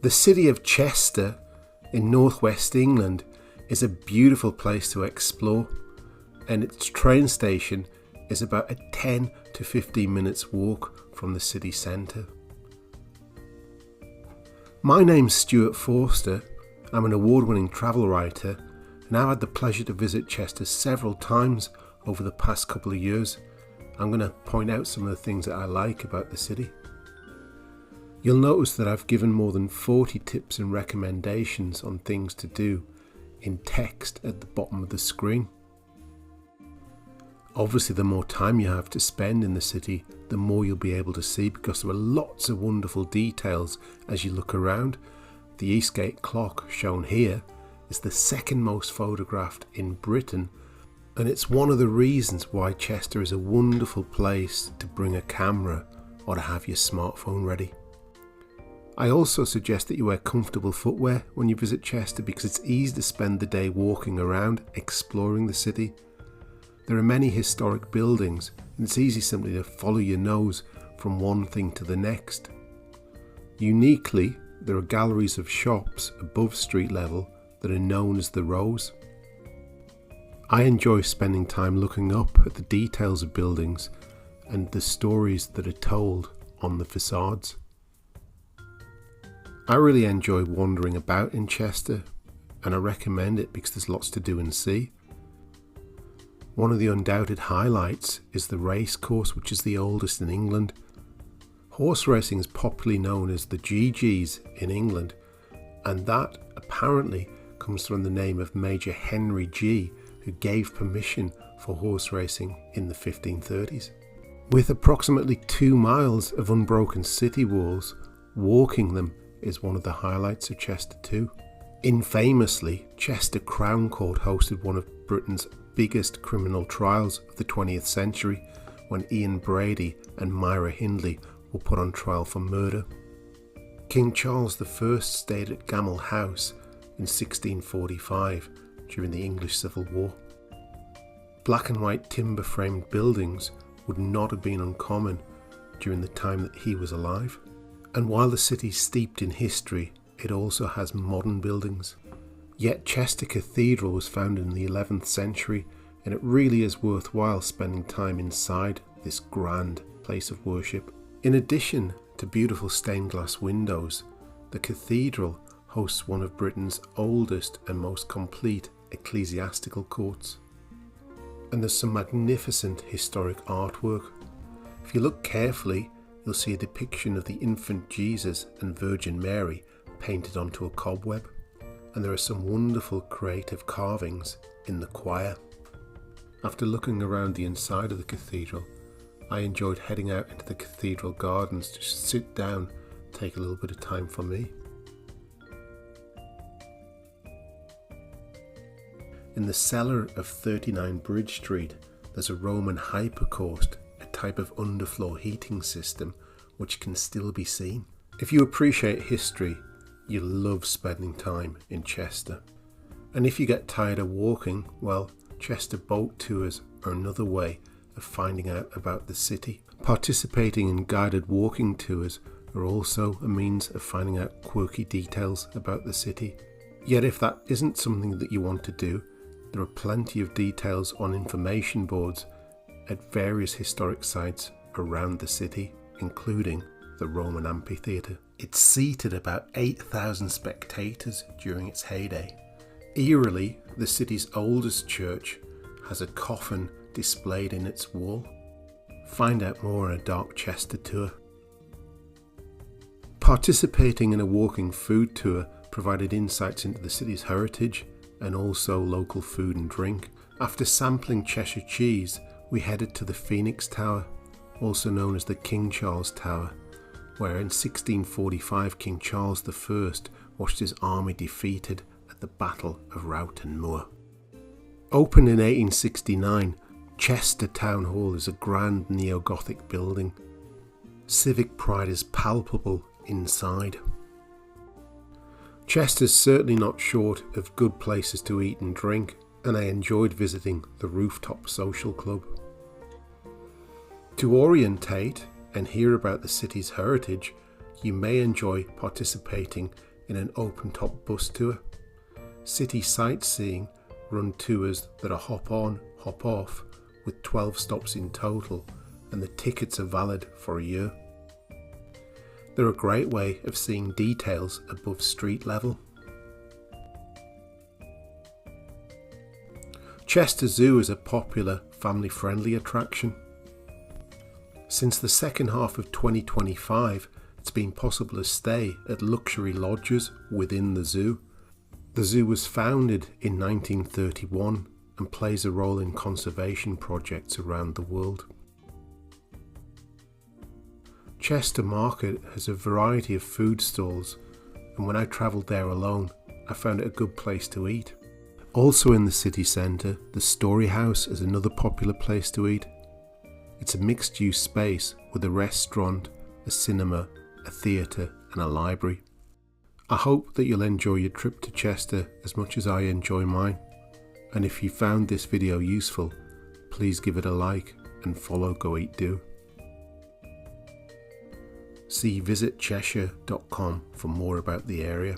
The city of Chester in northwest England is a beautiful place to explore, and its train station is about a 10 to 15 minutes walk from the city centre. My name's Stuart Forster. I'm an award-winning travel writer, and I've had the pleasure to visit Chester several times over the past couple of years. I'm going to point out some of the things that I like about the city. You'll notice that I've given more than 40 tips and recommendations on things to do in text at the bottom of the screen. Obviously, the more time you have to spend in the city, the more you'll be able to see, because there are lots of wonderful details as you look around. The Eastgate clock, shown here, is the second most photographed in Britain, and it's one of the reasons why Chester is a wonderful place to bring a camera or to have your smartphone ready. I also suggest that you wear comfortable footwear when you visit Chester, because it's easy to spend the day walking around, exploring the city. There are many historic buildings, and it's easy simply to follow your nose from one thing to the next. Uniquely, there are galleries of shops above street level that are known as the Rows. I enjoy spending time looking up at the details of buildings and the stories that are told on the facades. I really enjoy wandering about in Chester, and I recommend it because there's lots to do and see. One of the undoubted highlights is the race course, which is the oldest in England. Horse racing is popularly known as the GGs in England, and that apparently comes from the name of Major Henry G, who gave permission for horse racing in the 1530s. With approximately 2 miles of unbroken city walls, walking them is one of the highlights of Chester too. Infamously, Chester Crown Court hosted one of Britain's biggest criminal trials of the 20th century, when Ian Brady and Myra Hindley were put on trial for murder. King Charles I stayed at Gamel House in 1645 during the English Civil War. Black and white timber framed buildings would not have been uncommon during the time that he was alive. And while the city is steeped in history, it also has modern buildings. Yet Chester Cathedral was founded in the 11th century, and it really is worthwhile spending time inside this grand place of worship. In addition to beautiful stained glass windows, the cathedral hosts one of Britain's oldest and most complete ecclesiastical courts. And there's some magnificent historic artwork. If you look carefully, you'll see a depiction of the infant Jesus and Virgin Mary painted onto a cobweb, and there are some wonderful creative carvings in the choir. After looking around the inside of the cathedral, I enjoyed heading out into the cathedral gardens to just sit down, take a little bit of time for me. In the cellar of 39 Bridge Street, there's a Roman hypocaust, a type of underfloor heating system which can still be seen. If you appreciate history, you'll love spending time in Chester. And if you get tired of walking, well, Chester boat tours are another way of finding out about the city. Participating in guided walking tours are also a means of finding out quirky details about the city. Yet if that isn't something that you want to do, there are plenty of details on information boards at various historic sites around the city, including the Roman amphitheatre. It seated about 8,000 spectators during its heyday. Eerily, the city's oldest church has a coffin displayed in its wall. Find out more on a Dark Chester tour. Participating in a walking food tour provided insights into the city's heritage and also local food and drink. After sampling Cheshire cheese, we headed to the Phoenix Tower, also known as the King Charles Tower, where in 1645 King Charles I watched his army defeated at the Battle of Rowton Moor. Opened in 1869, Chester Town Hall is a grand neo-Gothic building. Civic pride is palpable inside. Chester's certainly not short of good places to eat and drink, and I enjoyed visiting the Rooftop Social Club. To orientate and hear about the city's heritage, you may enjoy participating in an open-top bus tour. City sightseeing run tours that are hop on, hop off, with 12 stops in total, and the tickets are valid for a year. They're a great way of seeing details above street level. Chester Zoo is a popular family-friendly attraction. Since the second half of 2025, it's been possible to stay at luxury lodges within the zoo. The zoo was founded in 1931 and plays a role in conservation projects around the world. Chester Market has a variety of food stalls, and when I travelled there alone, I found it a good place to eat. Also in the city centre, the Story House is another popular place to eat. It's a mixed-use space with a restaurant, a cinema, a theatre and a library. I hope that you'll enjoy your trip to Chester as much as I enjoy mine. And if you found this video useful, please give it a like and follow Go Eat Do. See visitcheshire.com for more about the area.